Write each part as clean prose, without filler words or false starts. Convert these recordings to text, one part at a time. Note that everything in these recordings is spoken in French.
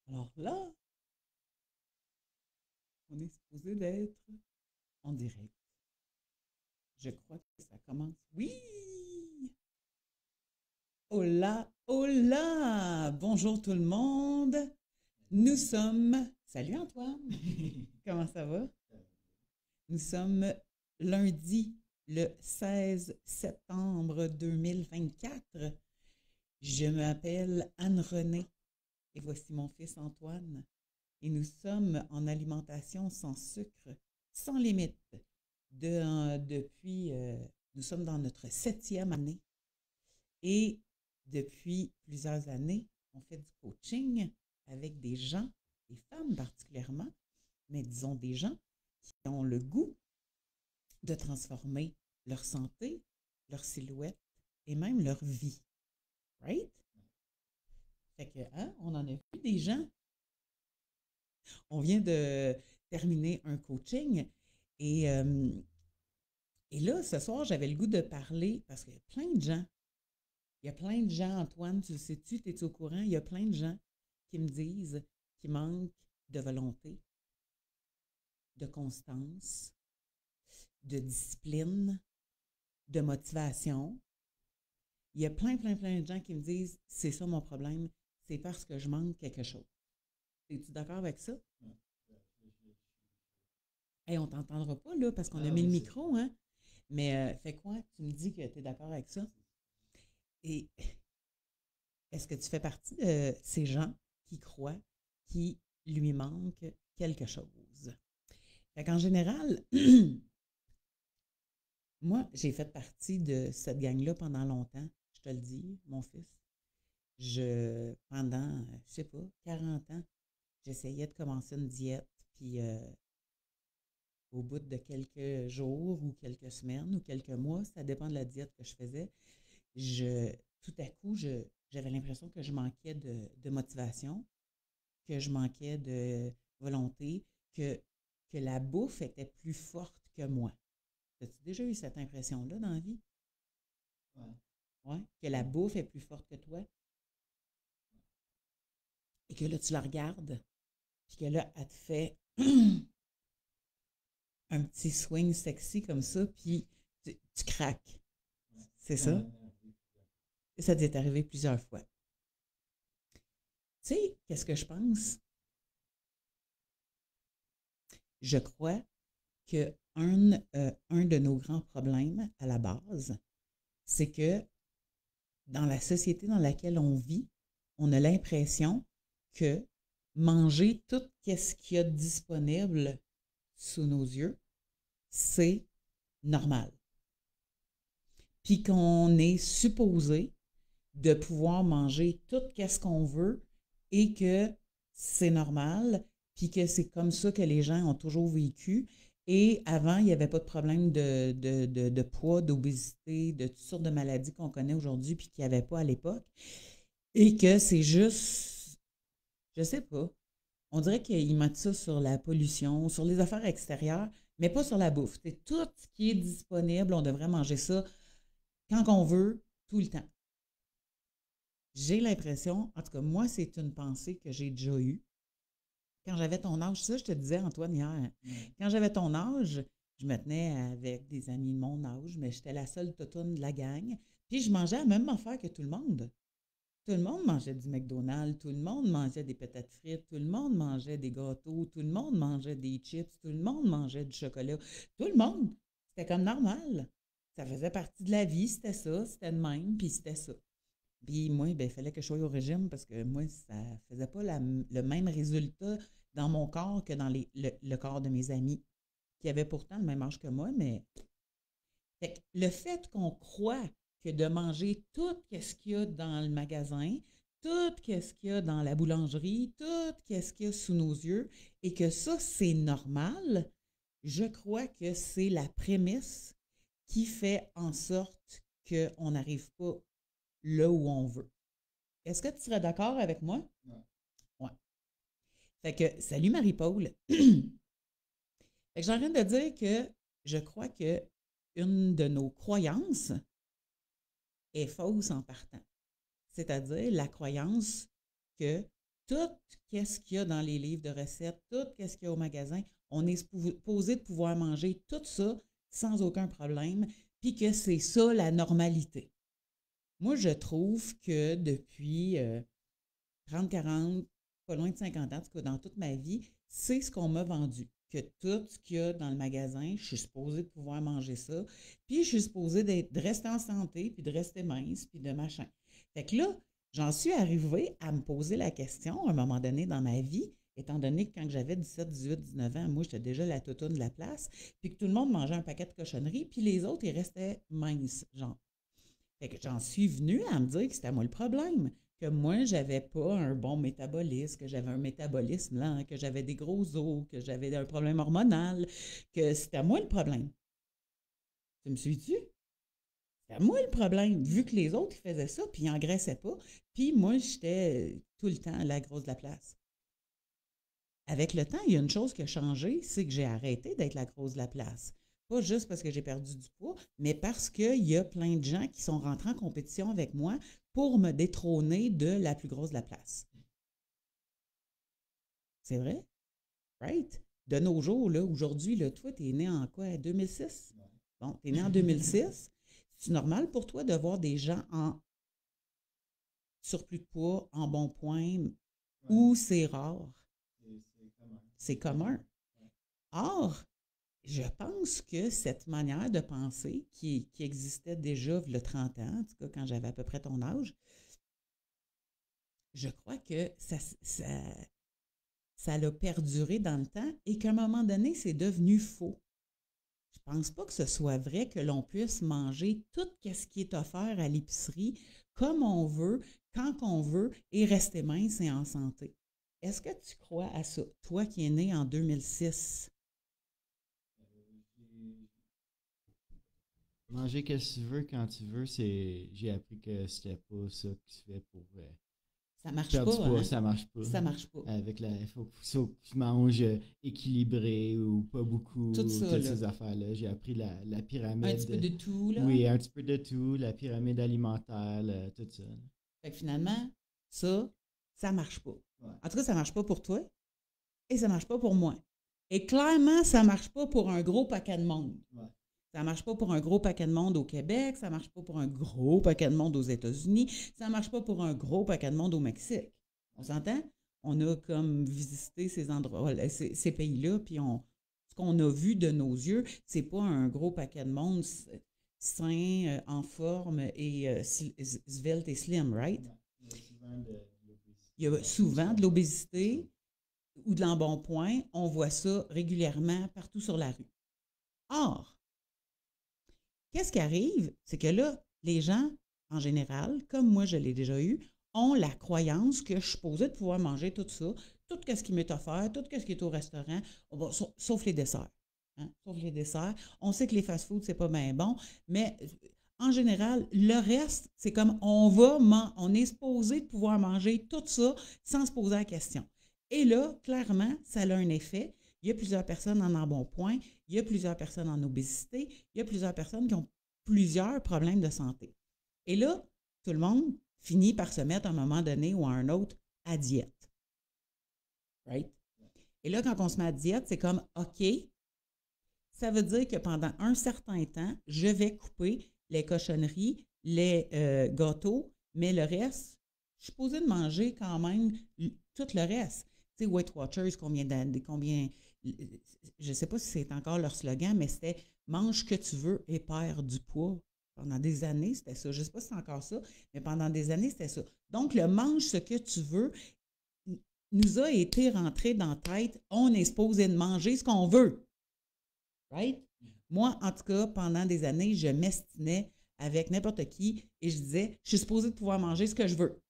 Alors là, on est supposé d'être en direct. Je crois que ça commence. Oui! Hola, hola! Bonjour tout le monde. Nous sommes. Salut Antoine! Comment ça va? Nous sommes lundi, le 16 septembre 2024. Je m'appelle Anne-Renée et voici mon fils Antoine. Et nous sommes en alimentation sans sucre, sans limite. Depuis, nous sommes dans notre 7e année et depuis plusieurs années, on fait du coaching avec des gens, des femmes particulièrement, mais disons des gens qui ont le goût de transformer leur santé, leur silhouette et même leur vie. Right? Fait que, hein, on en a vu des gens. On vient de terminer un coaching et, euh, et là, ce soir, j'avais le goût de parler parce qu'il y a plein de gens. Il y a plein de gens, Antoine, tu le sais-tu, tu es au courant? Il y a plein de gens qui me disent qu'il manque de volonté, de constance, de discipline, de motivation. Il y a plein, plein, plein de gens qui me disent c'est ça mon problème, c'est parce que je manque quelque chose. Es-tu d'accord avec ça? Hey, on ne t'entendra pas là parce qu'on a mis le micro, hein? Mais fais quoi? Tu me dis que tu es d'accord avec ça? Et est-ce que tu fais partie de ces gens qui croient qu'il lui manque quelque chose? Fait qu'en général, moi, j'ai fait partie de cette gang-là pendant longtemps. Je te le dis, mon fils. Pendant, je sais pas, 40 ans, j'essayais de commencer une diète, puis au bout de quelques jours ou quelques semaines ou quelques mois, ça dépend de la diète que je faisais, tout à coup, j'avais l'impression que je manquais de motivation, que je manquais de volonté, que la bouffe était plus forte que moi. As-tu déjà eu cette impression-là dans la vie? Ouais. Ouais? Que la bouffe est plus forte que toi et que là, tu la regardes, puis que là, elle te fait un petit swing sexy comme ça, puis tu craques. C'est ça? Ça t'est arrivé plusieurs fois. Tu sais, qu'est-ce que je pense? Je crois que un de nos grands problèmes à la base, c'est que dans la société dans laquelle on vit, on a l'impression que manger tout ce qu'il y a de disponible sous nos yeux, c'est normal. Puis qu'on est supposé de pouvoir manger tout ce qu'on veut et que c'est normal, puis que c'est comme ça que les gens ont toujours vécu. Et avant, il n'y avait pas de problème de poids, d'obésité, de toutes sortes de maladies qu'on connaît aujourd'hui, puis qu'il n'y avait pas à l'époque. Et que c'est juste, je sais pas, on dirait qu'ils mettent ça sur la pollution, sur les affaires extérieures, mais pas sur la bouffe. C'est tout ce qui est disponible, on devrait manger ça quand on veut, tout le temps. J'ai l'impression, en tout cas, moi, c'est une pensée que j'ai déjà eue. Quand j'avais ton âge, ça, je te disais, Antoine, hier, quand j'avais ton âge, je me tenais avec des amis de mon âge, mais j'étais la seule totone de la gang. Puis je mangeais la même affaire que tout le monde. Tout le monde mangeait du McDonald's, tout le monde mangeait des patates frites, tout le monde mangeait des gâteaux, tout le monde mangeait des chips, tout le monde mangeait du chocolat. Tout le monde. C'était comme normal. Ça faisait partie de la vie, c'était ça, c'était de même, puis c'était ça. Puis moi, ben, il fallait que je sois au régime parce que moi, ça ne faisait pas le même résultat dans mon corps que dans le corps de mes amis, qui avaient pourtant le même âge que moi, mais fait que le fait qu'on croit que de manger tout ce qu'il y a dans le magasin, tout ce qu'il y a dans la boulangerie, tout ce qu'il y a sous nos yeux, et que ça, c'est normal, je crois que c'est la prémisse qui fait en sorte qu'on n'arrive pas là où on veut. Est-ce que tu serais d'accord avec moi? Ouais. Ouais. Fait que, salut Marie-Paul. Fait que j'ai envie de dire que je crois que une de nos croyances est fausse en partant. C'est-à-dire la croyance que tout ce qu'il y a dans les livres de recettes, tout ce qu'il y a au magasin, on est supposé de pouvoir manger tout ça sans aucun problème, puis que c'est ça la normalité. Moi, je trouve que depuis 30, 40, pas loin de 50 ans, en tout cas dans toute ma vie, c'est ce qu'on m'a vendu. Que tout ce qu'il y a dans le magasin, je suis supposée de pouvoir manger ça, puis je suis supposée de rester en santé, puis de rester mince, puis de machin. Fait que là, j'en suis arrivée à me poser la question à un moment donné dans ma vie, étant donné que quand j'avais 17, 18, 19 ans, moi, j'étais déjà la toutoune de la place, puis que tout le monde mangeait un paquet de cochonneries, puis les autres, ils restaient minces, genre. Fait que j'en suis venue à me dire que c'était moi le problème, que moi, j'avais pas un bon métabolisme, que j'avais un métabolisme lent, que j'avais des gros os, que j'avais un problème hormonal, que c'était moi le problème. Tu me suis-tu? C'était moi le problème, vu que les autres, ils faisaient ça, puis ils engraissaient pas, puis moi, j'étais tout le temps la grosse de la place. Avec le temps, il y a une chose qui a changé, c'est que j'ai arrêté d'être la grosse de la place. Pas juste parce que j'ai perdu du poids, mais parce qu'il y a plein de gens qui sont rentrés en compétition avec moi pour me détrôner de la plus grosse de la place. C'est vrai? Right? De nos jours, là, aujourd'hui, là, toi, tu es né en quoi? 2006? Bon, tu es né en 2006. C'est normal pour toi de voir des gens en surplus de poids, en bon point, ou c'est rare? C'est commun. Or, je pense que cette manière de penser qui existait déjà il y a 30 ans, en tout cas quand j'avais à peu près ton âge, je crois que ça l'a perduré dans le temps et qu'à un moment donné, c'est devenu faux. Je ne pense pas que ce soit vrai que l'on puisse manger tout ce qui est offert à l'épicerie comme on veut, quand on veut et rester mince et en santé. Est-ce que tu crois à ça, toi qui es né en 2006? Manger que tu veux quand tu veux, j'ai appris que c'était pas ça qui se fait pour Ça marche perdre du pas, poids, hein? ça marche pas. Ça marche pas. Il faut que tu manges équilibré ou pas beaucoup, Tout ça, toutes là. ces affaires-là. J'ai appris la Un petit peu pyramide. de tout, là. Oui, un petit peu de tout, la pyramide alimentaire, tout ça. Fait que finalement, ça marche pas. Ouais. En tout cas, ça marche pas pour toi et ça marche pas pour moi. Et clairement, ça marche pas pour un gros paquet de monde. Ouais. Ça marche pas pour un gros paquet de monde au Québec, ça marche pas pour un gros paquet de monde aux États-Unis, ça marche pas pour un gros paquet de monde au Mexique. On s'entend? On a comme visité ces endroits, ces pays-là, puis ce qu'on a vu de nos yeux, c'est pas un gros paquet de monde sain, en forme et svelte et slim, right? Il y a souvent de l'obésité ou de l'embonpoint. On voit ça régulièrement partout sur la rue. Or, qu'est-ce qui arrive? C'est que là, les gens, en général, comme moi je l'ai déjà eu, ont la croyance que je suis supposée de pouvoir manger tout ça, tout ce qui m'est offert, tout ce qui est au restaurant, sauf les desserts. Hein? Sauf les desserts. On sait que les fast-foods, c'est pas bien bon, mais en général, le reste, c'est comme on est supposé de pouvoir manger tout ça sans se poser la question. Et là, clairement, ça a un effet. Il y a plusieurs personnes en embonpoint, il y a plusieurs personnes en obésité, il y a plusieurs personnes qui ont plusieurs problèmes de santé. Et là, tout le monde finit par se mettre à un moment donné ou à un autre à diète. Right? Et là, quand on se met à diète, c'est comme, OK, ça veut dire que pendant un certain temps, je vais couper les cochonneries, les gâteaux, mais le reste, je suis supposée de manger quand même tout le reste. Tu sais, Weight Watchers, combien, je ne sais pas si c'est encore leur slogan, mais c'était « mange ce que tu veux et perds du poids ». Pendant des années, c'était ça. Je ne sais pas si c'est encore ça, mais pendant des années, c'était ça. Donc, le « mange ce que tu veux » nous a été rentré dans la tête. On est supposé de manger ce qu'on veut. Right? Moi, en tout cas, pendant des années, je m'estinais avec n'importe qui et je disais, je suis supposée de pouvoir manger ce que je veux.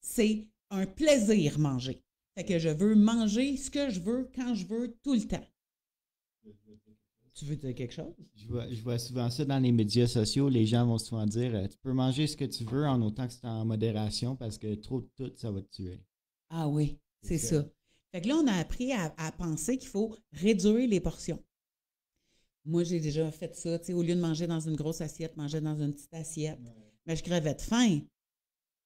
C'est un plaisir manger. Fait que je veux manger ce que je veux, quand je veux, tout le temps. Tu veux dire quelque chose? Je vois souvent ça dans les médias sociaux. Les gens vont souvent dire tu peux manger ce que tu veux en autant que c'est en modération parce que trop de tout, ça va te tuer. Ah oui, c'est ça. Fait que là, on a appris à penser qu'il faut réduire les portions. Moi, j'ai déjà fait ça, tu sais, au lieu de manger dans une grosse assiette, manger dans une petite assiette. Ouais. Mais je crevais de faim.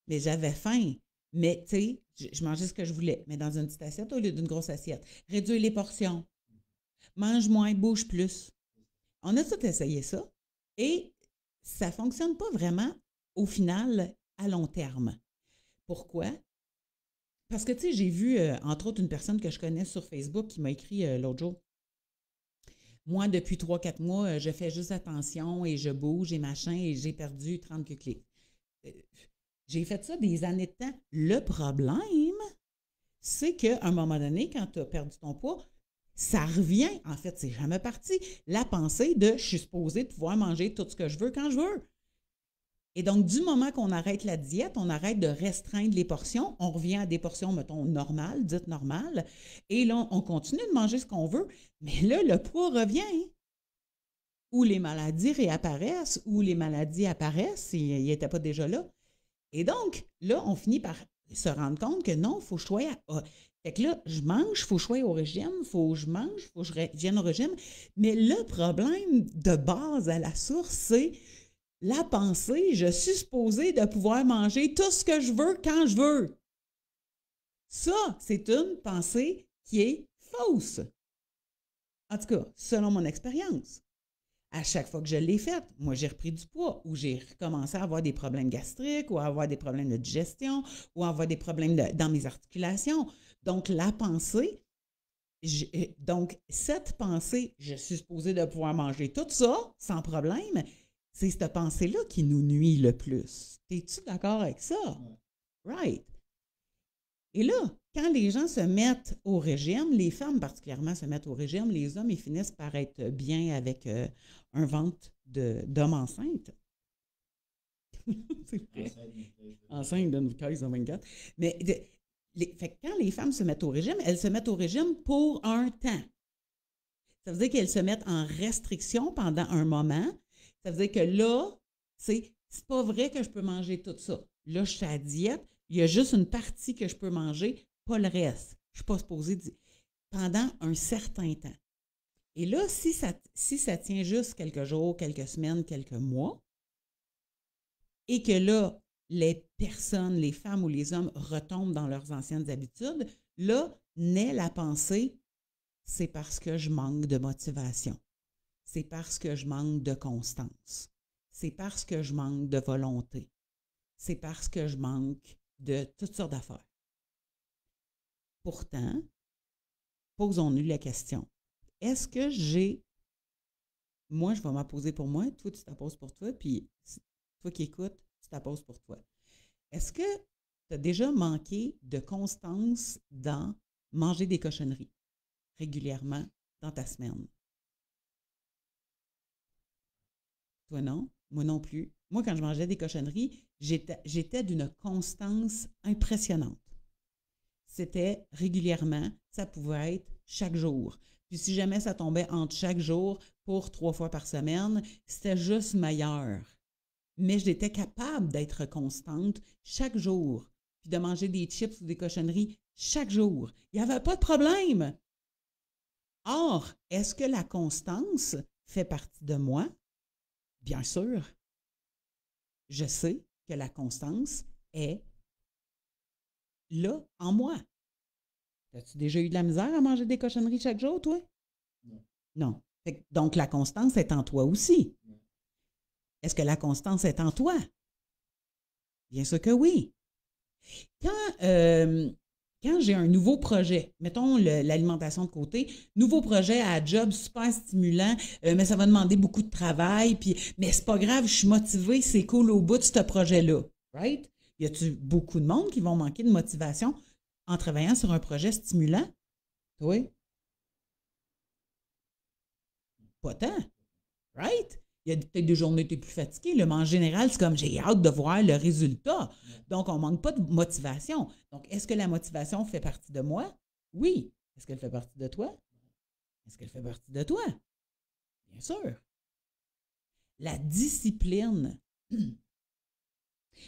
Mais j'avais faim. Mais, tu sais, je mangeais ce que je voulais, mais dans une petite assiette au lieu d'une grosse assiette. Réduire les portions. Mange moins, bouge plus. On a tout essayé ça et ça ne fonctionne pas vraiment au final à long terme. Pourquoi? Parce que, tu sais, j'ai vu, entre autres, une personne que je connais sur Facebook qui m'a écrit l'autre jour. Moi, depuis 3-4 mois, je fais juste attention et je bouge et machin et j'ai perdu 30 livres. J'ai fait ça des années de temps. Le problème, c'est qu'à un moment donné, quand tu as perdu ton poids, ça revient. En fait, c'est jamais parti. La pensée de « je suis supposée pouvoir manger tout ce que je veux quand je veux ». Et donc, du moment qu'on arrête la diète, on arrête de restreindre les portions, on revient à des portions, mettons, normales, dites normales, et là, on continue de manger ce qu'on veut, mais là, le poids revient. Ou les maladies réapparaissent, ou les maladies apparaissent, s'ils n'étaient pas déjà là. Et donc, là, on finit par se rendre compte que non, il faut que je sois... Fait que là, je mange, il faut que je sois au régime, il faut que je mange, il faut que je revienne au régime. Mais le problème de base à la source, c'est la pensée, je suis supposée de pouvoir manger tout ce que je veux quand je veux. Ça, c'est une pensée qui est fausse. En tout cas, selon mon expérience. À chaque fois que je l'ai faite, moi, j'ai repris du poids ou j'ai recommencé à avoir des problèmes gastriques ou à avoir des problèmes de digestion ou à avoir des problèmes dans mes articulations. Donc, la pensée, donc, cette pensée, je suis supposée de pouvoir manger tout ça sans problème, c'est cette pensée-là qui nous nuit le plus. Es-tu d'accord avec ça? Right. Et là, quand les gens se mettent au régime, les femmes particulièrement se mettent au régime, les hommes, ils finissent par être bien avec un ventre d'homme enceinte. C'est vrai. Enceinte de 15 à 24. Mais fait que quand les femmes se mettent au régime, elles se mettent au régime pour un temps. Ça veut dire qu'elles se mettent en restriction pendant un moment. Ça veut dire que là, c'est pas vrai que je peux manger tout ça. Là, je suis à diète. Il y a juste une partie que je peux manger, pas le reste. Je ne suis pas supposée pendant un certain temps. Et là, si ça tient juste quelques jours, quelques semaines, quelques mois, et que là, les personnes, les femmes ou les hommes retombent dans leurs anciennes habitudes, là, naît la pensée, c'est parce que je manque de motivation. C'est parce que je manque de constance. C'est parce que je manque de volonté. C'est parce que je manque de toutes sortes d'affaires. Pourtant, posons-nous la question. Est-ce que moi, je vais m'en poser pour moi, toi, tu t'en poses pour toi, puis toi qui écoutes, tu t'en poses pour toi. Est-ce que tu as déjà manqué de constance dans manger des cochonneries régulièrement dans ta semaine? Toi, non? Moi non plus. Moi, quand je mangeais des cochonneries, j'étais d'une constance impressionnante. C'était régulièrement, ça pouvait être chaque jour. Puis si jamais ça tombait entre chaque jour pour 3 fois par semaine, c'était juste meilleur. Mais j'étais capable d'être constante chaque jour, puis de manger des chips ou des cochonneries chaque jour. Il n'y avait pas de problème. Or, est-ce que la constance fait partie de moi? Bien sûr. Je sais que la constance est là, en moi. As-tu déjà eu de la misère à manger des cochonneries chaque jour, toi? Non. Non. Donc, la constance est en toi aussi. Non. Est-ce que la constance est en toi? Bien sûr que oui. Quand j'ai un nouveau projet, mettons l'alimentation de côté, nouveau projet à job super stimulant, mais ça va demander beaucoup de travail, mais c'est pas grave, je suis motivée, c'est cool au bout de ce projet-là. Right? Y a-tu beaucoup de monde qui vont manquer de motivation en travaillant sur un projet stimulant? Oui? Pas tant. Right? Il y a peut-être des journées où tu es plus fatigué, mais en général, c'est comme j'ai hâte de voir le résultat. Donc, on ne manque pas de motivation. Donc, est-ce que la motivation fait partie de moi? Oui. Est-ce qu'elle fait partie de toi? Est-ce qu'elle fait partie de toi? Bien sûr. La discipline.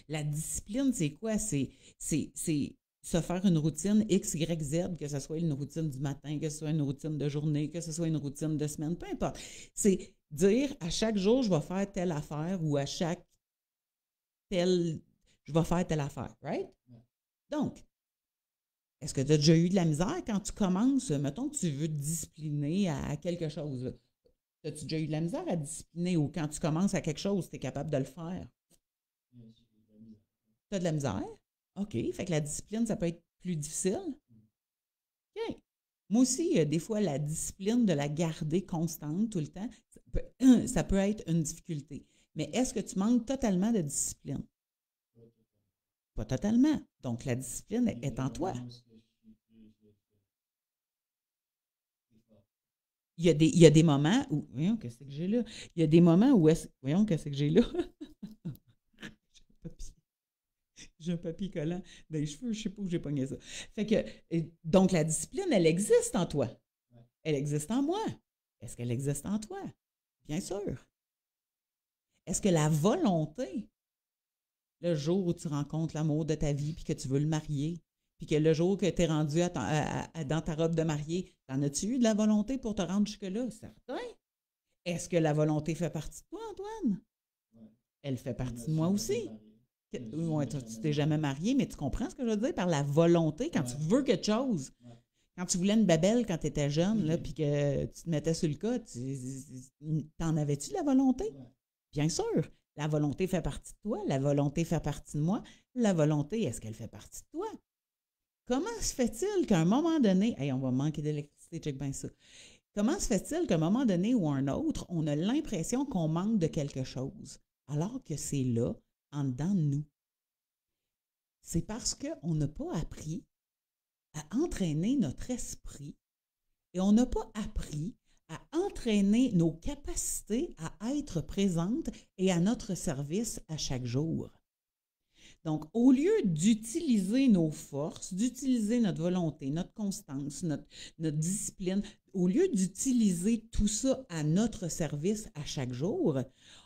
La discipline, c'est quoi? C'est se faire une routine X, Y, Z, que ce soit une routine du matin, que ce soit une routine de journée, que ce soit une routine de semaine, peu importe. C'est dire à chaque jour, je vais faire telle affaire ou à chaque je vais faire telle affaire, right? Donc, est-ce que tu as déjà eu de la misère quand tu commences, mettons que tu veux te discipliner à quelque chose? As-tu déjà eu de la misère à discipliner ou quand tu commences à quelque chose, tu es capable de le faire? Tu as de la misère? OK. Fait que la discipline, ça peut être plus difficile? OK. Moi aussi, des fois, la discipline de la garder constante tout le temps, ça peut être une difficulté. Mais est-ce que tu manques totalement de discipline? Pas totalement. Donc, la discipline est en toi. Il y a des moments où. Voyons, qu'est-ce que j'ai là? Il y a des moments où est-ce. Voyons, qu'est-ce que j'ai là? J'ai un papier collant dans les cheveux, je ne sais pas où j'ai pogné ça. Fait que, donc, la discipline, elle existe en toi. Elle existe en moi. Est-ce qu'elle existe en toi? Bien sûr. Est-ce que la volonté, le jour où tu rencontres l'amour de ta vie puis que tu veux le marier, puis que le jour que tu es rendu dans ta robe de mariée, t'en as-tu eu de la volonté pour te rendre jusque-là? Certain. Est-ce que la volonté fait partie de toi, Antoine? Elle fait partie de moi aussi. Ouais, tu t'es jamais marié, mais tu comprends ce que je veux dire par la volonté quand tu veux quelque chose. Quand tu voulais une babelle quand tu étais jeune, là, puis que tu te mettais sur le cas, t'en avais-tu de la volonté? Bien sûr. La volonté fait partie de toi, la volonté fait partie de moi. La volonté, est-ce qu'elle fait partie de toi? Comment se fait-il qu'à un moment donné, hey, on va manquer d'électricité, check bien ça. Comment se fait-il qu'à un moment donné ou un autre, on a l'impression qu'on manque de quelque chose, alors que c'est là, en dedans de nous? C'est parce qu'on n'a pas appris à entraîner notre esprit et on n'a pas appris à entraîner nos capacités à être présentes et à notre service à chaque jour. Donc, au lieu d'utiliser nos forces, d'utiliser notre volonté, notre constance, notre discipline, au lieu d'utiliser tout ça à notre service à chaque jour,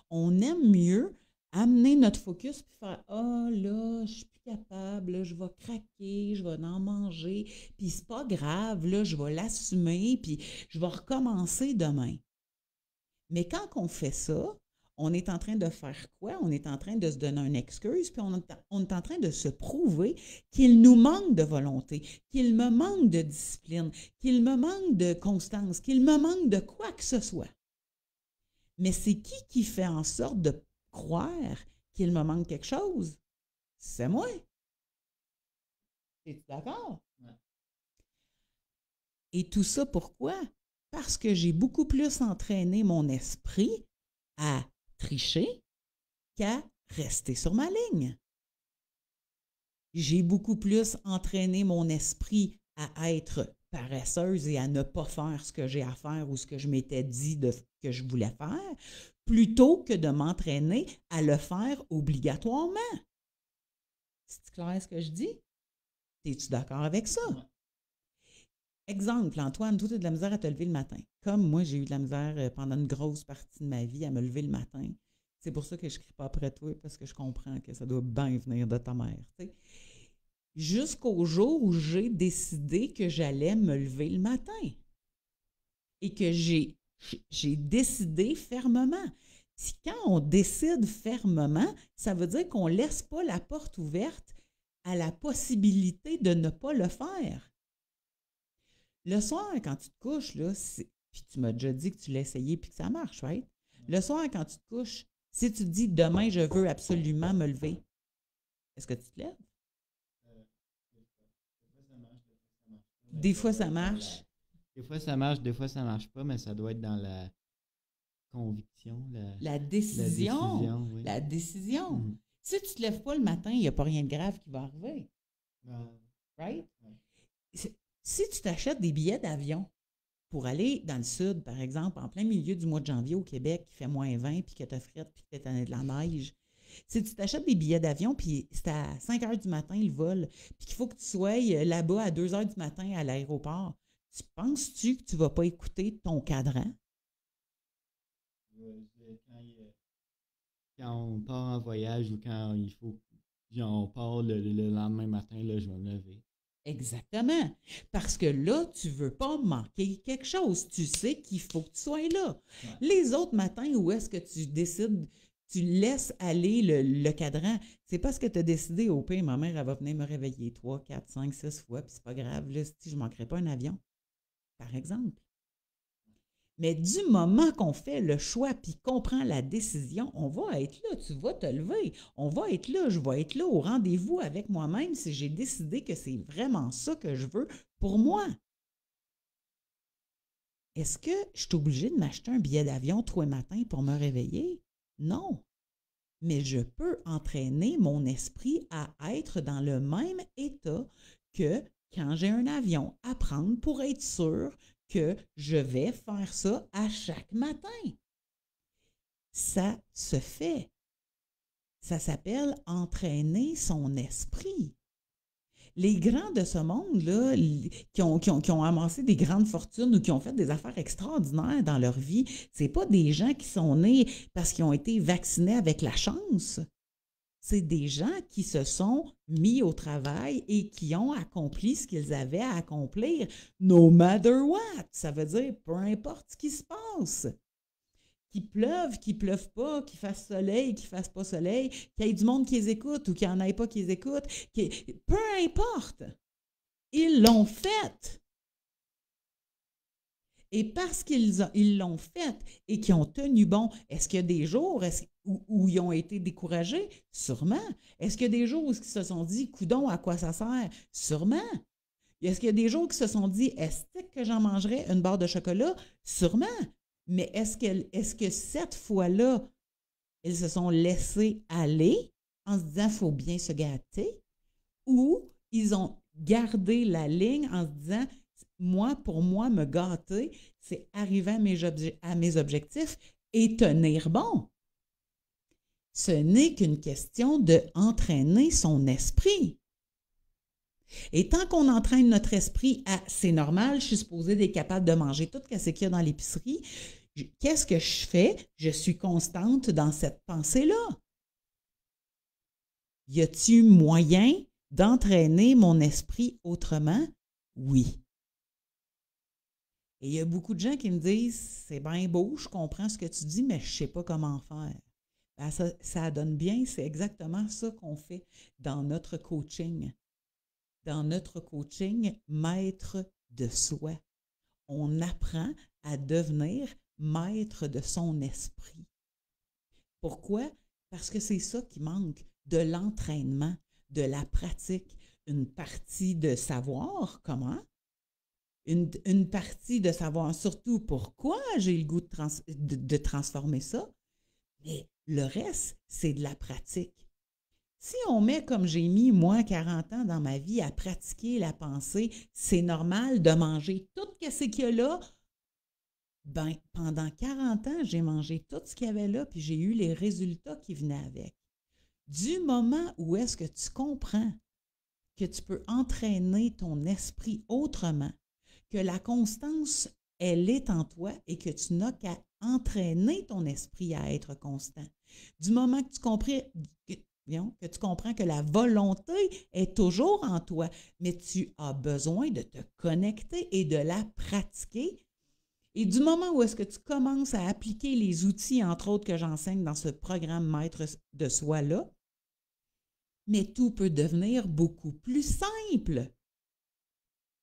on aime mieux amener notre focus puis faire « Ah, là, je suis plus capable, là, je vais craquer, je vais en manger, puis c'est pas grave, là, je vais l'assumer, puis je vais recommencer demain. » Mais quand on fait ça, on est en train de faire quoi? On est en train de se donner une excuse, puis on est en train de se prouver qu'il nous manque de volonté, qu'il me manque de discipline, qu'il me manque de constance, qu'il me manque de quoi que ce soit. Mais c'est qui fait en sorte de croire qu'il me manque quelque chose? C'est moi. Es-tu d'accord? Ouais. Et tout ça pourquoi? Parce que j'ai beaucoup plus entraîné mon esprit à tricher qu'à rester sur ma ligne. J'ai beaucoup plus entraîné mon esprit à être paresseuse et à ne pas faire ce que j'ai à faire ou ce que je m'étais dit que je voulais faire, plutôt que de m'entraîner à le faire obligatoirement. C'est clair ce que je dis? Es-tu d'accord avec ça? Exemple, Antoine, toi, tu as de la misère à te lever le matin. Comme moi, j'ai eu de la misère pendant une grosse partie de ma vie à me lever le matin. C'est pour ça que je ne crie pas après toi, parce que je comprends que ça doit bien venir de ta mère. T'sais. Jusqu'au jour où j'ai décidé que j'allais me lever le matin. Et que j'ai décidé fermement. Si quand on décide fermement, ça veut dire qu'on ne laisse pas la porte ouverte à la possibilité de ne pas le faire. Le soir, quand tu te couches, là, puis tu m'as déjà dit que tu l'as essayé et que ça marche, right? Le soir, quand tu te couches, si tu te dis « Demain, je veux absolument me lever », est-ce que tu te lèves? Des fois, ça marche. Des fois, ça marche, des fois, ça marche pas, mais ça doit être dans la conviction. La décision. Oui. La décision. Mm. Si tu ne te lèves pas le matin, il n'y a pas rien de grave qui va arriver. Right? Si tu t'achètes des billets d'avion pour aller dans le sud, par exemple, en plein milieu du mois de janvier au Québec, qui fait moins 20, puis que tu as frette, puis que tu as de la neige, si tu t'achètes des billets d'avion, puis c'est à 5 heures du matin le vol, puis qu'il faut que tu sois là-bas à 2 heures du matin à l'aéroport, penses-tu que tu ne vas pas écouter ton cadran? Quand on part en voyage ou quand il faut, on part le lendemain matin, là, je vais me lever. Exactement. Parce que là, tu ne veux pas manquer quelque chose. Tu sais qu'il faut que tu sois là. Ouais. Les autres matins, où est-ce que tu décides, Tu laisses aller le cadran. C'est pas ce que tu as décidé. Au pire, ma mère, elle va venir me réveiller 3, 4, 5, 6 fois, puis c'est pas grave, là, si je ne manquerai pas un avion, par exemple. Mais du moment qu'on fait le choix puis qu'on prend la décision, on va être là, tu vas te lever. On va être là, je vais être là au rendez-vous avec moi-même si j'ai décidé que c'est vraiment ça que je veux pour moi. Est-ce que je suis obligée de m'acheter un billet d'avion tous les matins pour me réveiller? Non. Mais je peux entraîner mon esprit à être dans le même état que quand j'ai un avion à prendre pour être sûr que je vais faire ça à chaque matin. Ça se fait. Ça s'appelle entraîner son esprit. Les grands de ce monde-là, qui ont amassé des grandes fortunes ou qui ont fait des affaires extraordinaires dans leur vie, ce n'est pas des gens qui sont nés parce qu'ils ont été vaccinés avec la chance. C'est des gens qui se sont mis au travail et qui ont accompli ce qu'ils avaient à accomplir, no matter what. Ça veut dire peu importe ce qui se passe. Qu'il pleuve pas, qu'il fasse soleil, qu'il fasse pas soleil, qu'il y ait du monde qui les écoute ou qu'il n'y en ait pas qui les écoute. Peu importe. Ils l'ont fait. Et parce qu'ils l'ont fait et qu'ils ont tenu bon, est-ce qu'il y a des jours où ils ont été découragés? Sûrement. Est-ce qu'il y a des jours où ils se sont dit, coudon, à quoi ça sert? Sûrement. Est-ce qu'il y a des jours où ils se sont dit, est-ce que j'en mangerais une barre de chocolat? Sûrement. Mais est-ce que cette fois-là, ils se sont laissés aller en se disant, il faut bien se gâter? Ou ils ont gardé la ligne en se disant, pour moi, me gâter, c'est arriver à mes objectifs et tenir bon. Ce n'est qu'une question d'entraîner son esprit. Et tant qu'on entraîne notre esprit à « c'est normal, je suis supposée d'être capable de manger tout ce qu'il y a dans l'épicerie », qu'est-ce que je fais? Je suis constante dans cette pensée-là. Y a-t-il moyen d'entraîner mon esprit autrement? Oui. Et il y a beaucoup de gens qui me disent, c'est bien beau, je comprends ce que tu dis, mais je ne sais pas comment faire. Ben, ça donne bien, c'est exactement ça qu'on fait dans notre coaching. Dans notre coaching, maître de soi. On apprend à devenir maître de son esprit. Pourquoi? Parce que c'est ça qui manque, de l'entraînement, de la pratique, une partie de savoir comment, une partie de savoir surtout pourquoi j'ai le goût de transformer ça, mais le reste, c'est de la pratique. Si on met, comme j'ai mis, moi, 40 ans dans ma vie, à pratiquer la pensée, c'est normal de manger tout ce qu'il y a là, ben, pendant 40 ans, j'ai mangé tout ce qu'il y avait là, puis j'ai eu les résultats qui venaient avec. Du moment où est-ce que tu comprends que tu peux entraîner ton esprit autrement, que la constance, elle est en toi et que tu n'as qu'à entraîner ton esprit à être constant. Du moment que tu comprends que la volonté est toujours en toi, mais tu as besoin de te connecter et de la pratiquer. Et du moment où est-ce que tu commences à appliquer les outils, entre autres, que j'enseigne dans ce programme Maître de soi-là, mais tout peut devenir beaucoup plus simple.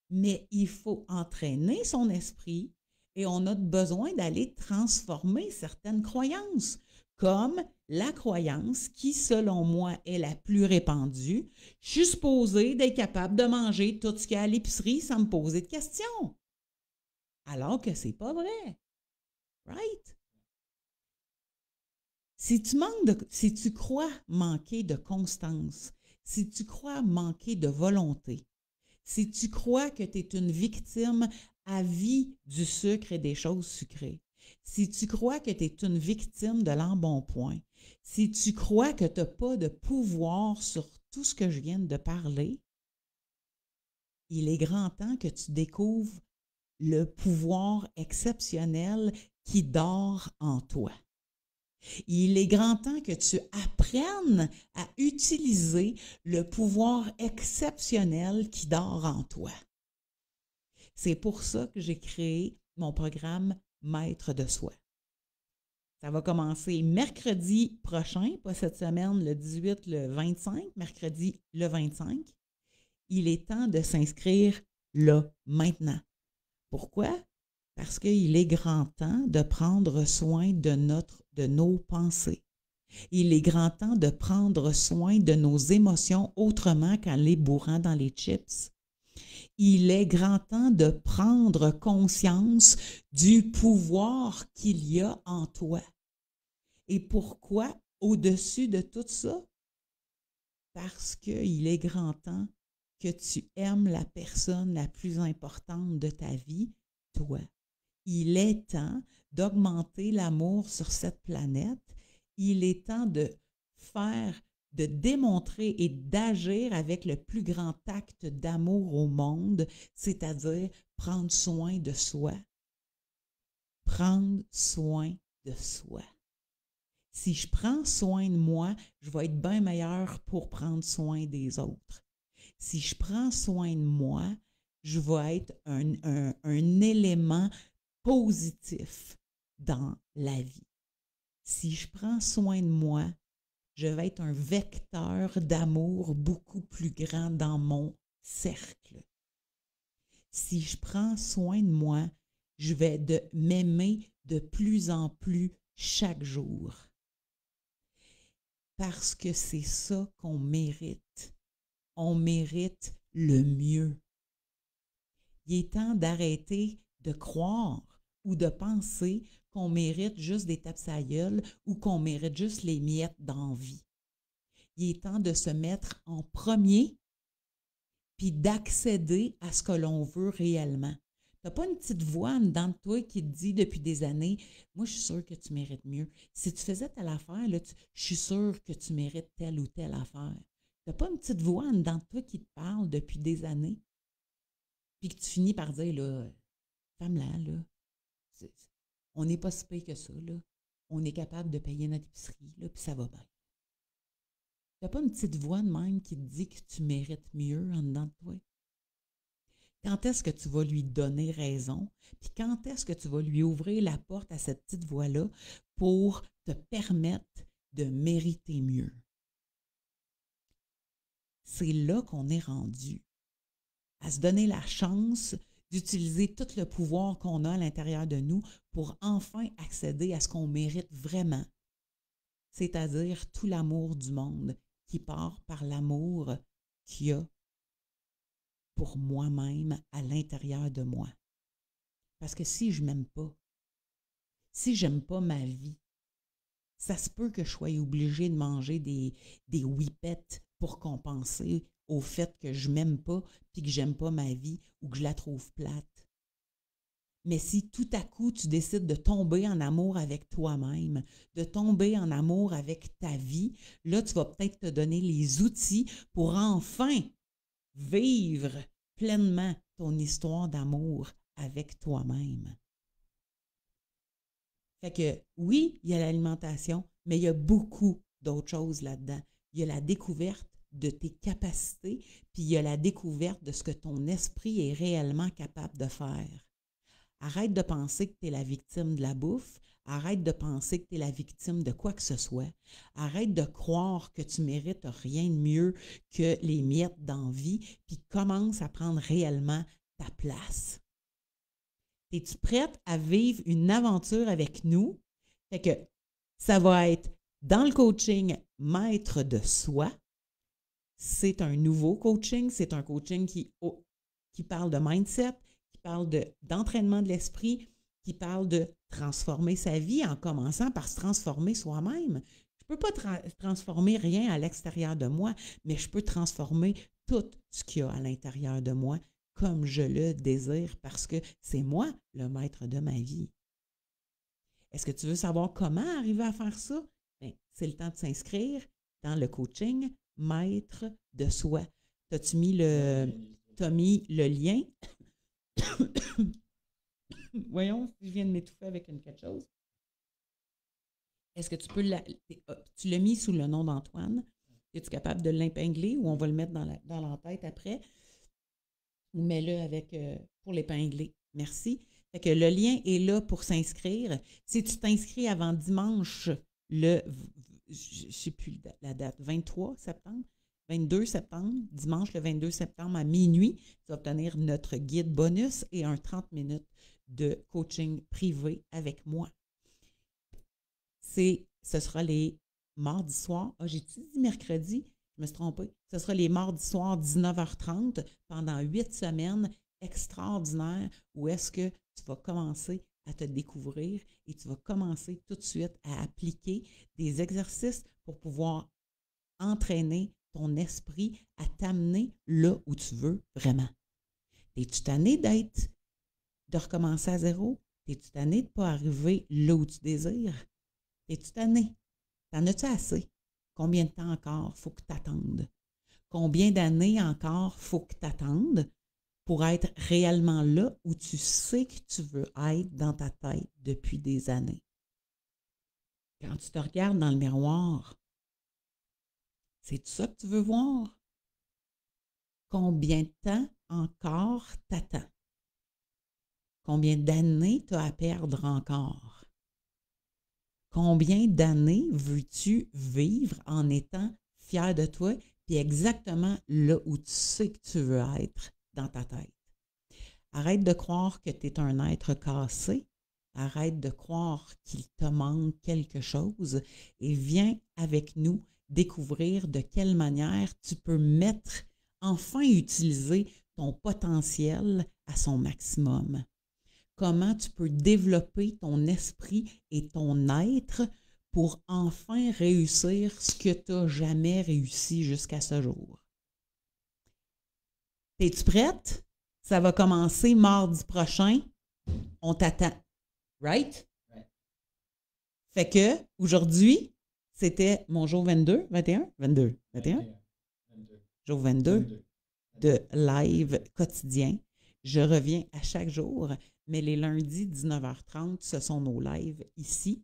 Mais il faut entraîner son esprit et on a besoin d'aller transformer certaines croyances, comme la croyance qui, selon moi, est la plus répandue. Je suis supposée d'être capable de manger tout ce qu'il y a à l'épicerie sans me poser de questions. Alors que ce n'est pas vrai. Right? Si tu crois manquer de constance, si tu crois manquer de volonté, si tu crois que tu es une victime à vie du sucre et des choses sucrées, si tu crois que tu es une victime de l'embonpoint, si tu crois que tu n'as pas de pouvoir sur tout ce que je viens de parler, il est grand temps que tu découvres le pouvoir exceptionnel qui dort en toi. Il est grand temps que tu apprennes à utiliser le pouvoir exceptionnel qui dort en toi. C'est pour ça que j'ai créé mon programme Maître de soi. Ça va commencer mercredi prochain, pas cette semaine, le 18, le 25, mercredi le 25. Il est temps de s'inscrire là, maintenant. Pourquoi? Parce qu'il est grand temps de prendre soin de nos pensées. Il est grand temps de prendre soin de nos émotions autrement qu'en les bourrant dans les chips. Il est grand temps de prendre conscience du pouvoir qu'il y a en toi. Et pourquoi au-dessus de tout ça? Parce qu'il est grand temps que tu aimes la personne la plus importante de ta vie, toi. Il est temps d'augmenter l'amour sur cette planète. Il est temps de démontrer et d'agir avec le plus grand acte d'amour au monde, c'est-à-dire prendre soin de soi. Prendre soin de soi. Si je prends soin de moi, je vais être bien meilleur pour prendre soin des autres. Si je prends soin de moi, je vais être un élément positif dans la vie. Si je prends soin de moi, je vais être un vecteur d'amour beaucoup plus grand dans mon cercle. Si je prends soin de moi, je vais m'aimer de plus en plus chaque jour. Parce que c'est ça qu'on mérite. On mérite le mieux. Il est temps d'arrêter de croire ou de penser qu'on mérite juste des tapes à la gueule ou qu'on mérite juste les miettes d'envie. Il est temps de se mettre en premier puis d'accéder à ce que l'on veut réellement. Tu n'as pas une petite voix en dedans de toi qui te dit depuis des années « Moi, je suis sûre que tu mérites mieux. Si tu faisais telle affaire, là, je suis sûre que tu mérites telle ou telle affaire. » Tu n'as pas une petite voix en dedans de toi qui te parle depuis des années puis que tu finis par dire là, « Femme-là, là, on n'est pas si pire que ça, là. On est capable de payer notre épicerie, là, puis ça va bien. » Tu n'as pas une petite voix de même qui te dit que tu mérites mieux en dedans de toi? Quand est-ce que tu vas lui donner raison? Puis quand est-ce que tu vas lui ouvrir la porte à cette petite voix-là pour te permettre de mériter mieux? C'est là qu'on est rendu. À se donner la chance d'utiliser tout le pouvoir qu'on a à l'intérieur de nous pour enfin accéder à ce qu'on mérite vraiment, c'est-à-dire tout l'amour du monde qui part par l'amour qu'il y a pour moi-même à l'intérieur de moi. Parce que si je m'aime pas, si j'aime pas ma vie, ça se peut que je sois obligée de manger des whippets pour compenser au fait que je m'aime pas puis que j'aime pas ma vie ou que je la trouve plate. Mais si tout à coup tu décides de tomber en amour avec toi-même, de tomber en amour avec ta vie, là tu vas peut-être te donner les outils pour enfin vivre pleinement ton histoire d'amour avec toi-même. Fait que oui, il y a l'alimentation, mais il y a beaucoup d'autres choses là-dedans. Il y a la découverte de tes capacités, puis il y a la découverte de ce que ton esprit est réellement capable de faire. Arrête de penser que tu es la victime de la bouffe. Arrête de penser que tu es la victime de quoi que ce soit. Arrête de croire que tu mérites rien de mieux que les miettes d'envie, puis commence à prendre réellement ta place. Es-tu prête à vivre une aventure avec nous? Fait que ça va être dans le coaching Maître de soi. C'est un nouveau coaching. C'est un coaching qui parle de mindset, qui parle d'entraînement de l'esprit, qui parle de transformer sa vie en commençant par se transformer soi-même. Je ne peux pas transformer rien à l'extérieur de moi, mais je peux transformer tout ce qu'il y a à l'intérieur de moi comme je le désire parce que c'est moi le maître de ma vie. Est-ce que tu veux savoir comment arriver à faire ça? Bien, c'est le temps de s'inscrire dans le coaching Maître de soi. T'as mis le lien? Voyons si je viens de m'étouffer avec quelque chose. Est-ce que tu peux tu l'as mis sous le nom d'Antoine? Es-tu capable de l'épingler ou on va le mettre dans la tête après? Ou mets-le avec pour l'épingler. Merci. Fait que le lien est là pour s'inscrire. Si tu t'inscris avant dimanche, je ne sais plus la date, 23 septembre, 22 septembre, dimanche le 22 septembre à minuit, tu vas obtenir notre guide bonus et un 30 minutes de coaching privé avec moi. Ce sera les mardis soirs. Ah, j'ai-tu dit mercredi? Je me suis trompée. Ce sera les mardis soirs, 19h30, pendant 8 semaines extraordinaires où est-ce que tu vas commencer à te découvrir et tu vas commencer tout de suite à appliquer des exercices pour pouvoir entraîner ton esprit à t'amener là où tu veux vraiment. Es-tu tanné de recommencer à zéro? Es-tu tanné de ne pas arriver là où tu désires? Es-tu tanné? T'en as-tu assez? Combien de temps encore faut que tu attendes? Combien d'années encore faut que tu attendes pour être réellement là où tu sais que tu veux être dans ta tête depuis des années? Quand tu te regardes dans le miroir, c'est ça que tu veux voir? Combien de temps encore t'attends? Combien d'années tu as à perdre encore? Combien d'années veux-tu vivre en étant fier de toi puis exactement là où tu sais que tu veux être dans ta tête? Arrête de croire que tu es un être cassé. Arrête de croire qu'il te manque quelque chose et viens avec nous découvrir de quelle manière tu peux enfin utiliser ton potentiel à son maximum. Comment tu peux développer ton esprit et ton être pour enfin réussir ce que tu n'as jamais réussi jusqu'à ce jour. Es-tu prête? Ça va commencer mardi prochain. On t'attend. Right? Ouais. Fait que, aujourd'hui, c'était mon jour 22, 21? 22, 21? 22. Jour 22 de live quotidien. Je reviens à chaque jour, mais les lundis, 19h30, ce sont nos lives ici.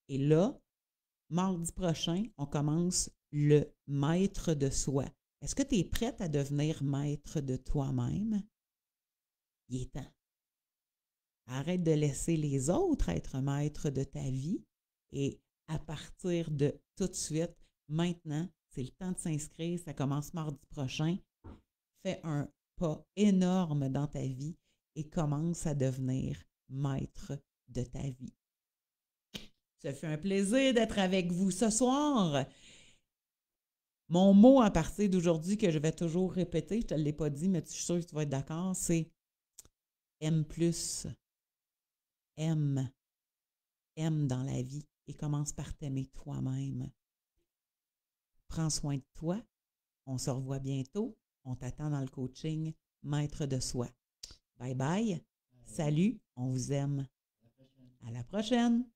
Et là, mardi prochain, on commence le maître de soi. Est-ce que tu es prête à devenir maître de toi-même? Il est temps. Arrête de laisser les autres être maîtres de ta vie et à partir de tout de suite, maintenant, c'est le temps de s'inscrire, ça commence mardi prochain. Fais un pas énorme dans ta vie et commence à devenir maître de ta vie. Ça fait un plaisir d'être avec vous ce soir. Mon mot à partir d'aujourd'hui que je vais toujours répéter, je ne te l'ai pas dit, mais je suis sûre que tu vas être d'accord, c'est aime plus. Aime dans la vie et commence par t'aimer toi-même. Prends soin de toi. On se revoit bientôt. On t'attend dans le coaching Maître de soi. Bye bye. Salut, on vous aime. À la prochaine.